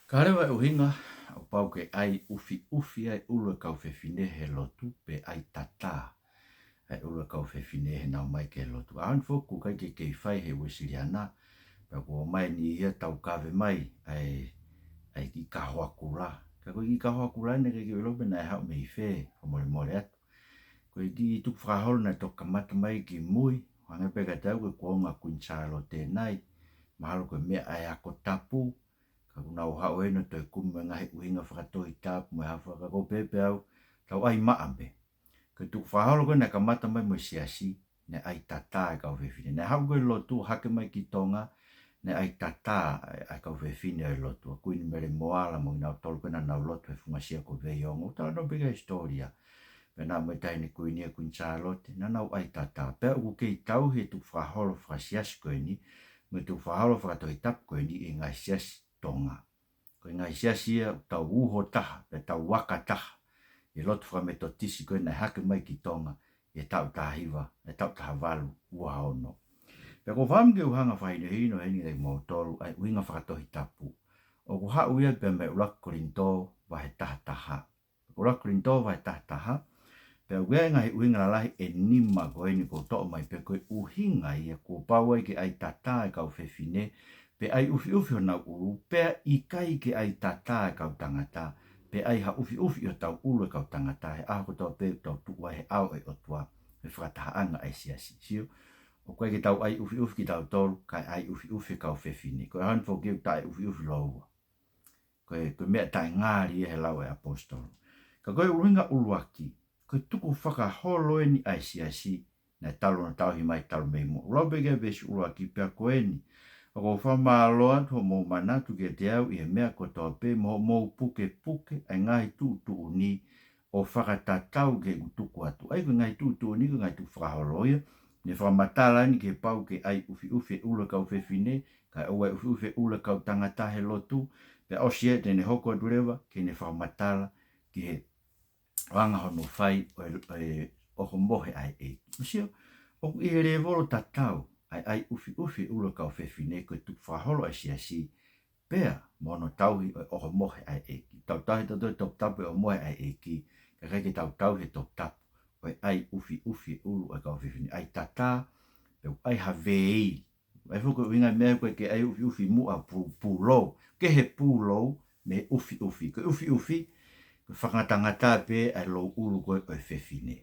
Karewa e uhinga, o pau ke ai ufi'ufi ai ulu kau fefine he lotu pe ai tataa. Ai ulu kau fefine he nau mai ke lotu. Ahan foku kai ke whai he wisiriana. Pea kua mai ni hia tau kawe mai ai ki kahoa kura. Ka koe ki kahoa kura ne ke ulope na e hau me i whē, o mole mole atu. Koe ki tuk whahol na toka mata mai ki mui, hanga peka tau koe kuonga kuinchalo tēnai. Mahalo koe mea ai ako tapu, ka kuna o hao eno toi kume ngahi uhinga whakatohi tapu, mai hafa ka ko pepe au, tau ai maambe. Koe tuk whaholo koe na ka mata mai mo siasi, ne ai tataa e kau fefine. Ne hau koe lotu hake mai ki tonga, ne ai tataa ai kau fefine ai lotu. Kui ni mere moala mo ina tolu koe na nau lotu e fungasia ko veiongo. Tala no peka historia. Pena mo tai ni kui ni e kuin Charlotte, na nau ai tataa. Pea uku kei tau he tuk whaholo whakasiasi koe ni, mo tuk whaholo whakatohi tapu koe ni i ngai siasi tonga. Koe ngai siasi ia tau uho taha, pe tau waka taha. I lotu whametotisi koe na hake mai ki tonga, e tau tahiwa, e tau tahavalu, ua hono. Pea ko whamke uhanga whaine hino heni rei mo tolu, ai uinga whakatohi tapu. O ku hau ia pe me ulak korinto wahe taha taha. Ulak korinto wahe taha taha, pea ue ngahi uinga lalahi e nima koe ni ko toa mai pe koe uhinga ia ko paua ke ai tataa e kau fefine, pe ai ufi ufi o nau uru, pea i kai ke ai tataa e kau tangata, pe ai ha ufi ufi o tau ulu e kau tangata, he aho toa pe tau tukua he au e otua, he whakataha anga ai siasi. Sio, o koe ke tau ai ufi ufi ki tau tolu, kai ai ufi ufi kau fefine, koe hanfo keu tae ufi ufi loua. Koe mea tae ngāri e he lau e apostolo. Ka koe uhinga uluaki, koe tuku whakaholo e ni ai siasi, na talo na tau hi mai talo mei mo. Ulau bege besi uluaki pia koe ni, o ko whama aloa to mo manatu ke te au i he mea ko toa pe mo puke puke, ai ngahi tu uni, o whakatatau ke utuku atu. Ai ko ngai tu uni, ko ngai tu whakaholo ia, ne whamatala ni ke pau ke ai ufi ufi ula kau fefine, kai oa ufi ufi ula kau tangata he lotu, pe osie te ne hoko adurewa, ke ne whamatala, ki he wanga hono whai o mohe ai e. Masio, o i he revolo tatau, ai ufi ufi ula kau fefine, koe tuk whaholo ai siasi, pea mono tauhi o mohe ai e. Tau tahi tato top tapu o mohe ai e ki, ka kai ke tau tauhi top tapu, ai ufi ufi ulu ai kau fefine, ai tataa, pe ai havei. Ai fuko winga mea koe ke ai ufi ufi mua pūlou, ke he pūlou me ufi ufi, ke ufi ufi, whakatangata pe ai lo ulu koe o fefine.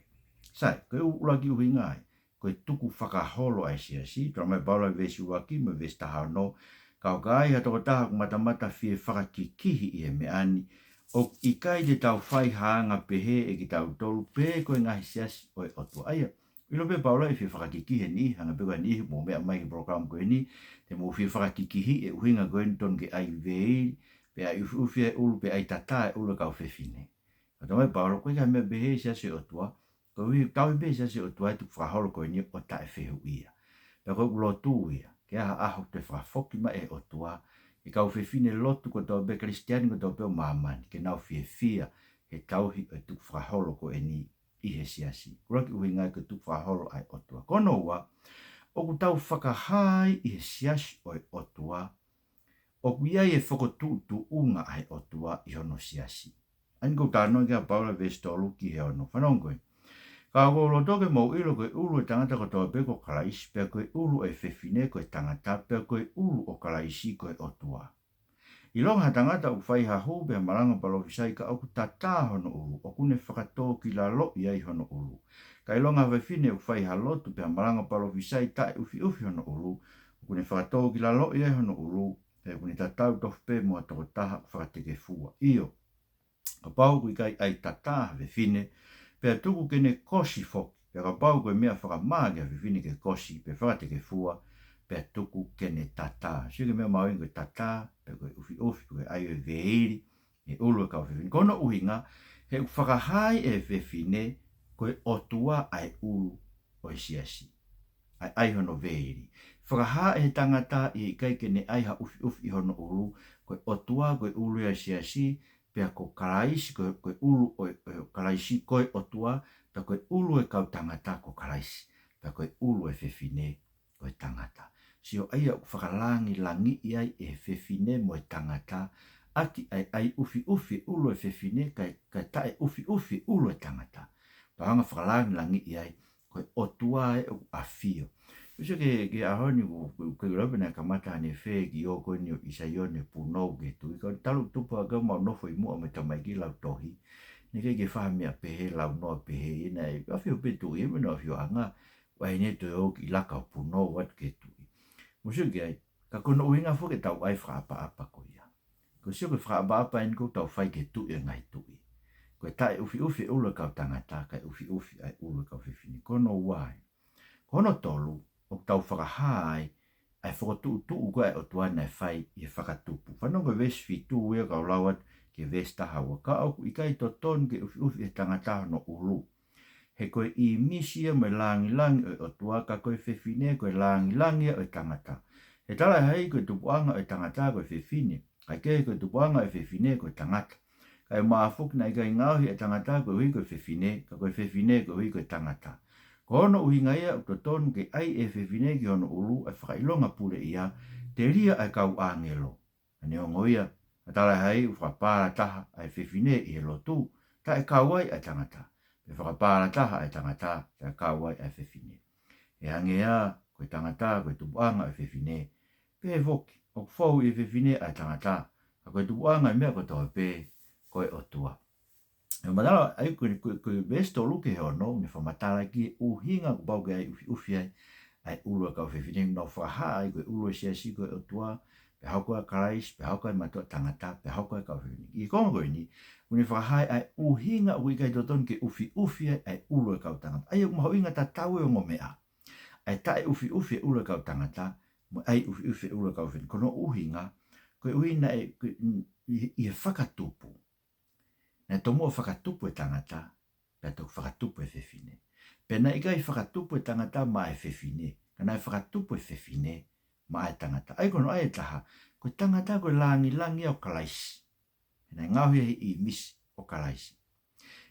Sai, koe ulaki uhinga ai, koe tuku whakaholo ai siasi, tora mai paula vesi uaki, me vesi taha no, kau kai ha toko taha kumatamata fie whakakikihi i he me ani, o i kai te tau whai haanga pehe e ki tau tolu, pe koe ngahi siasi o Otua. Aia, ilo pe paula i fie whakakikihi ni, hanga pe koe ni, mo mea mai ki program koe ni, te mo fie whakakikihi e uhinga koe ni ton ke ai vei, pe ai ufi e ulu pe ai tataa e ulu kau fefine. Kato mai paolo, koe ka mea behe siasi Otua, koe tau i behe siasi Otua e tuk whakaholo koe ni o tae whehu ia. Pe koe ulotu ia, ke aha aho te whafoki ma e Otua, e kau fefine lotu ko tau be kristiani ko tau pe o mamani, ke nau fie fia, he tauhi e tuk whakaholo koe ni i he siasi. Kuraki uhinga ke tuk whakaholo ai Otua. Kono ua, o ku tau whakahai i he siasi o Otua, o ku iai e whakotu unga ai Otua i hono siasi. Ani ko tāno kia paula vestolu ki he ono. Whanongoe. Ka ko lo toke mo ilo koe ulu e tangata ko toa pe ko kalaisi, pea koe ulu e fefine koe tangata, pea koe ulu o kalaisi koe Otua. I longa tangata u whai hahu pea maranga palofisai ka oku tataa hono ulu, o kune whakatō ki la lo iai hono ulu. Ka i longa fefine u whai halotu pea maranga palofisai tae ufi ufi hono ulu, o kune whakatō ki la lo iai hono ulu, pea kune tatau tofu pe mua toko taha whakateke fua. Iyo, ka pau kui kai ai tataa fefine, pea tuku kene kosi foki, pea ka pau koe mea whakamaa kia fefine ke kosi, pea whakateke fua, pea tuku kene tataa. Sige mea mawin koe tataa, pea koe ufi ufi koe ai e veiri, e ulu e kau fefine. Kono uhinga, he whakahai e fefine, koe Otua ai ulu o e siasi. Ai hono veiri. Whakaha e tangata i kai kene ai ha ufi ufi hono ulu, koe Otua koe ulu e siasi, pea ko karaisi koe ulu o karaisi koe Otua, pea koe ulu e kau tangata ko karaisi, pea koe ulu e fefine koe tangata. Sio aia whakalangi langi iai e fefine mo e tangata, ati ai ufi ulo e fefine kai tae ufi ulo e tangata. Pahanga whakalangi langi iai koe otua e afio. Uso ke ahoni ke robe na kamata ne fe ki o ko ni isa yo ne puno ke tu ko talu tupu aga ma no foi mo me tamai ki lau tohi. Ni ke fa mi a pehe lau no pehe ina e afio petu e me no afio anga wa ne to o ki laka puno wat ke tu. Uso ke ka kono uhinga fo ke tau ai fra apa ko ia. Ko sio ke fra apa en ko tau fai ke tu e ngai tu. Ko tai ufi ulo ka tangata ka ufi ai ulo ka fefini kono wai. Kono tolu o tau whakahai ai whakatu ua e Otua nei whai i whakatupu. Whanonga ves fitu ua kau lawat ke ves taha ua ka au i kai to ton ke ufi e tangataha no ulu. He koe i misia me langi o Otua ka koe fefine koe langi o tangata. He tala hei koe tupuanga o tangata koe fefine. Kai ke koe tupuanga o fefine koe tangata. Kai maafuk na i kai ngauhi e tangata koe hui koe fefine, ka koe fefine koe hui koe tangata. Ko ono uhinga ia o tonu ke ai e fefine ki ono ulu e whakailonga pule ia, te ria ai kau angelo. Ane o ngoia, atala hai u whakapara taha ai fefine i he lotu, ta e kauai ai tangata. E whakapara taha ai tangata, ta e kauai ai fefine. E angea, koe tangata, koe tupuanga ai fefine, pe e voki, o fau i fefine ai tangata, a koe tupuanga i mea koe toa pe, koe Otua. E madala ai koe vesto luke he ono, ne whamatala ki uhinga ku pau ke ai ufi ai ulua kau fefine, no whaha ai koe ulua Siasi koe Otua, pe hauko a karais, pe hauko ai matua tangata, pe hauko ai kau fefine. I kongo koe ni, une whaha ai uhinga ui kai toton ke ufi ai ulua kau tangata. Ai maho inga ta tau e o ngomea. Ai tae ufi ai ulua kau tangata, ai ufi ulua kau fefine. Kono uhinga, koe uhinga i whakatupu. Nā tomo whakatupu e tangata, pia tō whakatupu e fefine. Pia nā ikai whakatupu e tangata ma e fefine. Ka nā whakatupu e fefine ma e tangata. Ai kono ai taha, ko tangata ko langi o kalaisi. Nā ngauhi i misi o kalaisi.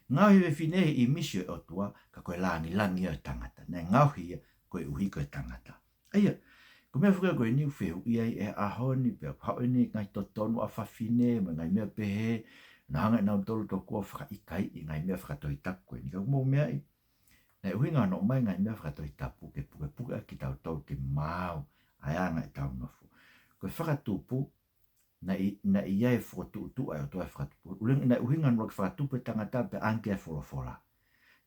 Ngauhi fefine i misi o Otua, ka koe langi o tangata. Nā ngauhi koe uhi koe tangata. Aia, ko mea whuka koe ni uwhehu iai e ahoni, pia hau ni ngai totonu a whawhine, ma ngai mea pehe, na hanga nau tolu to kua whaka ikai i ngai mea whakatoi tapu. Ni ka kumau mea i. Nei uhinga no mai ngai mea whakatoi tapu ke puke ki tau tau te mau. Ai anga i tau nofu. Koe whakatupu na i iai whakatupu ai o toa whakatupu. Ulenga nei uhinga no whakatupu e tangata pe anke e wholofola.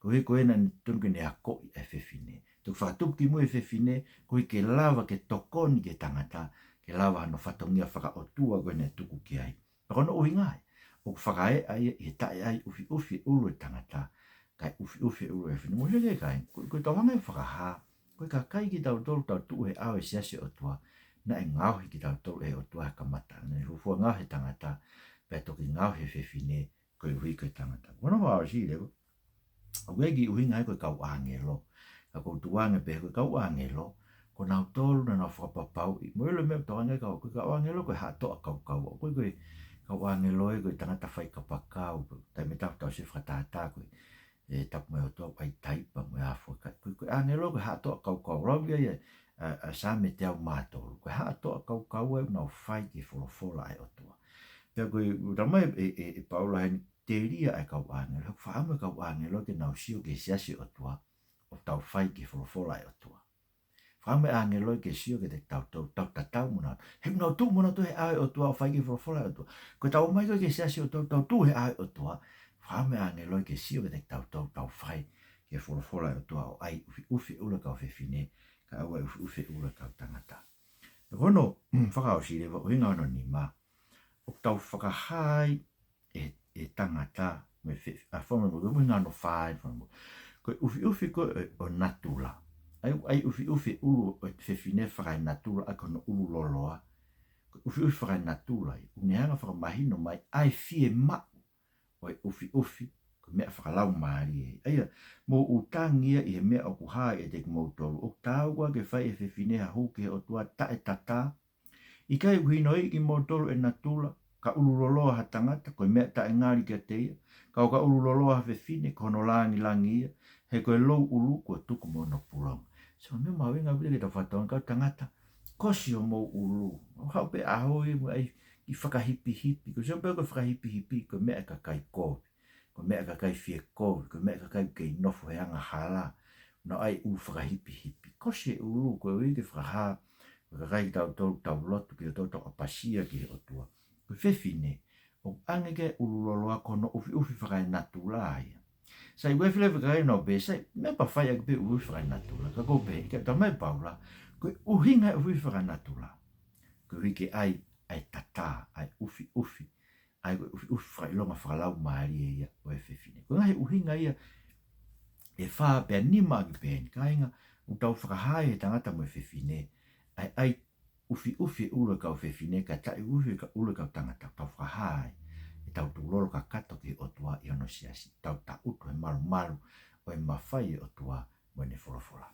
Koe na tunke ne hako i e fefine. Tuk whakatupu ki mui e fefine, koe ke lava ke tokoni ke tangata, ke lava no whatongia whaka Otua koe ne tuku ki ai. Pakono uhinga ai. O whakae ai e tae ai ufi ulu e tangata, kai ufi ulu e fini. Mo heke kai, koe tawanga e whakaha, koe ka kai ki tau tolu tau tuu he au e Siasi Otua, na e ngauhi ki tau tolu e Otua he kamata. Nei rufua ngauhi tangata, pia toki ngauhi fefine, koe hui koe tangata. Kono hoa o si lego, o wegi uhinga e koe kau angelo, ka kou tuange pe koe kau angelo, ko nau tolu na nau whakapapau, mo ilo mea tawanga e koe kau angelo, koe hato a kau, koe kau angelo e koe tangata whai kapakau, tai me tau tau se whakatata koe, e tapu mai Otua ai taipa mai afo, koe angelo koe hato a kau, rau ia a sa me te au mātolu, koe hato a kau e nau whai ki wholofola ai Otua. Pea koe ramai e paula heni te ria ai kau angelo, whaama kau angelo ke nau sio ke Siasi Otua, o tau whai ki wholofola ai Otua. Whame angelo ke sio ke te tau tatau muna. He ngau tu muna tu he ae Otua o whaiki wholofola Otua. Ko tau mai koe ke Siasi o tau tu he ae Otua. Whame angelo ke sio ke te tau whai ke wholofola Otua o ai ufi ula kau fefine. Ka awa ufi ula kau tangata. Kono whakao si lewa uhinga ono ni ma. O tau whakahai e tangata. A whama mo uhinga ono whai. Ko ufi koe o natula. Ai ufi ulu o fefine whakai natura a kono ulu loloa. Ufi whakai natura i. Unehanga whakamahino mai ai fie mau. Oi ufi ko mea whakalau maari e. Aia, mo utangia i he mea o kuhai e te kumautolu. O tāua ke whai e fefine ha huke he Otua tae tataa. I kai uhino i ki mautolu e natura. Ka ulu loloa ha tangata. Ko mea tae ngāri kia teia. Ka ulu loloa ha fefine. Kono langi ia. He koe lou ulu ko tuku mo no pulong. So me mawinga vile ke tawhatoan kau tangata. Kosi o mou ulu. O hau pe ahoi mo ai ki whakahipi, ko se pēko whakahipi, ko mea ka kai kōwi, ko mea ka kai fie kōwi, ko mea ka kai kei nofo he anga hala, no ai u whakahipi, ko se ulu, ko ui ke whakaha, ko kai tau lotu ki tau tau apasia ki Otua, ko fefine, o angeke ululoloa kono ufi whakai natu la ia. Sai wefile whakai no be, sai mea pa whai ake pe ufi whakai natu la, ka ko be, ke tamai paula, ko uhinga ufi whakai natu la, ko hiki ai tataa, ai ufi, ai ufi whakai longa whakalau maari ia o e fefine. Ko ngahi uhinga ia, e wha pia nima ake pēni, ka inga, u tau whakahai he tangata mo e fefine, ai ufi ule kau fefine, ka tai ufi ka ule kau tangata, tau whakahai, e tau tūlolo ka kato ki Otua i ono Siasi, tau ta utu he maru, o e mawhai Otua mo e ne whorofora.